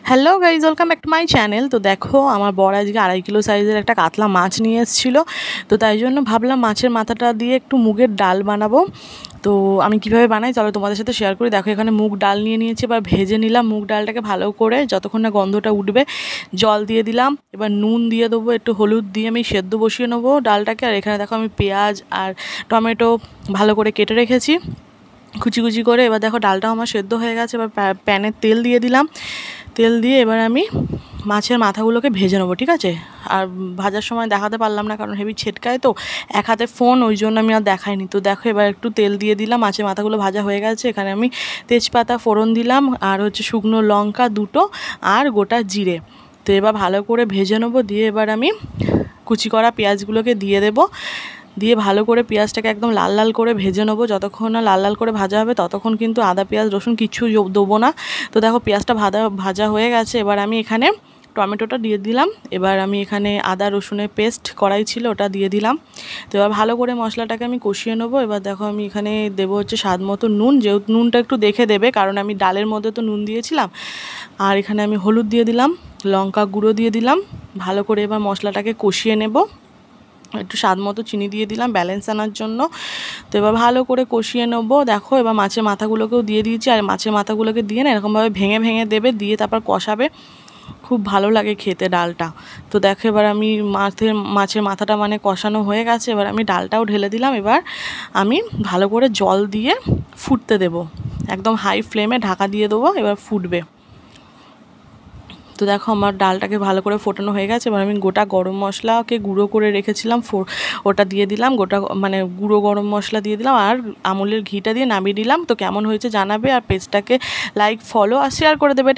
Hello guys, welcome back to my channel. তো দেখো, আমার বর আজকে 2.5 কিলো সাইজের একটা কাতলা মাছ নিয়ে এসেছিলো। তো তাই জন্য ভাবলাম মাছের মাথাটা দিয়ে একটু মুগের ডাল বানাবো। তো আমি কিভাবে বানাই চলো তোমাদের সাথে শেয়ার করি। দেখো, এখানে মুগ ডাল নিয়ে নিয়েছি। এবার ভেজে নিলাম মুগ ডালটাকে ভালো করে, যতক্ষণ না গন্ধটা উঠবে। জল দিয়ে দিলাম, এবার নুন দিয়ে দেবো, একটু হলুদ দিয়ে আমি সেদ্ধ বসিয়ে নেবো ডালটাকে। আর এখানে দেখো আমি পেঁয়াজ আর টমেটো ভালো করে কেটে রেখেছি কুচি কুচি করে। এবার দেখো ডালটাও আমার সেদ্ধ হয়ে গেছে। এবার প্যানে তেল দিয়ে দিলাম। তেল দিয়ে এবার আমি মাছের মাথাগুলোকে ভেজে নেবো, ঠিক আছে। আর ভাজার সময় দেখাতে পারলাম না, কারণ হেভি ছেটকায় তো, এক হাতে ফোন, ওই জন্য আমি আর দেখাইনি। তো দেখো, এবার একটু তেল দিয়ে দিলাম, মাছের মাথাগুলো ভাজা হয়ে গেছে। এখানে আমি তেজপাতা ফোড়ন দিলাম, আর শুকনো লঙ্কা 2টো, আর গোটা জিরে। তো এবার ভালো করে ভেজে নেবো। দিয়ে এবার আমি কুচি করা পেঁয়াজগুলোকে দিয়ে দেবো। দিয়ে ভালো করে পেঁয়াজটাকে একদম লাল লাল করে ভেজে নেবো। যতক্ষণ না লাল লাল করে ভাজা হবে ততক্ষণ কিন্তু আদা পেঁয়াজ রসুন কিচ্ছু দেবো না। তো দেখো, পেঁয়াজটা ভাজা হয়ে গেছে। এবার আমি এখানে টমেটোটা দিয়ে দিলাম। এবার আমি এখানে আদা রসুনের পেস্ট কড়াই ছিল, ওটা দিয়ে দিলাম। তো এবার ভালো করে মশলাটাকে আমি কষিয়ে নেবো। এবার দেখো, আমি এখানে দেবো স্বাদ মতো নুন, যেহেতু নুনটা একটু দেখে দেবে, কারণ আমি ডালের মধ্যে তো নুন দিয়েছিলাম। আর এখানে আমি হলুদ দিয়ে দিলাম, লঙ্কা গুঁড়ো দিয়ে দিলাম। ভালো করে এবার মশলাটাকে কষিয়ে নেব। একটু স্বাদ মতো চিনি দিয়ে দিলাম ব্যালেন্স আনার জন্য। তো এবার ভালো করে কষিয়ে নেবো। দেখো, এবার মাছের মাথাগুলোকেও দিয়ে দিয়েছি। আর মাছের মাথাগুলোকে দিয়ে না এরকমভাবে ভেঙে ভেঙে দেবে, দিয়ে তারপর কষাবে। খুব ভালো লাগে খেতে ডালটা। তো দেখো, এবার আমি মাছের মাথাটা মানে কষানো হয়ে গেছে। এবার আমি ডালটাও ঢেলে দিলাম। এবার আমি ভালো করে জল দিয়ে ফুটতে দেবো, একদম হাই ফ্লেমে ঢাকা দিয়ে দেবো, এবার ফুটবে। তো দেখো, আমার ডালটাকে ভালো করে ফোটানো হয়ে গেছে। এবার আমি গোটা গরম মশলাকে গুঁড়ো করে রেখেছিলাম, ওটা দিয়ে দিলাম। গোটা মানে গুঁড়ো গরম মশলা দিয়ে দিলাম, আর আমুলের ঘিটা দিয়ে নামিয়ে দিলাম। তো কেমন হয়েছে জানাবে, আর পেজটাকে লাইক, ফলো আর শেয়ার করে দেবে।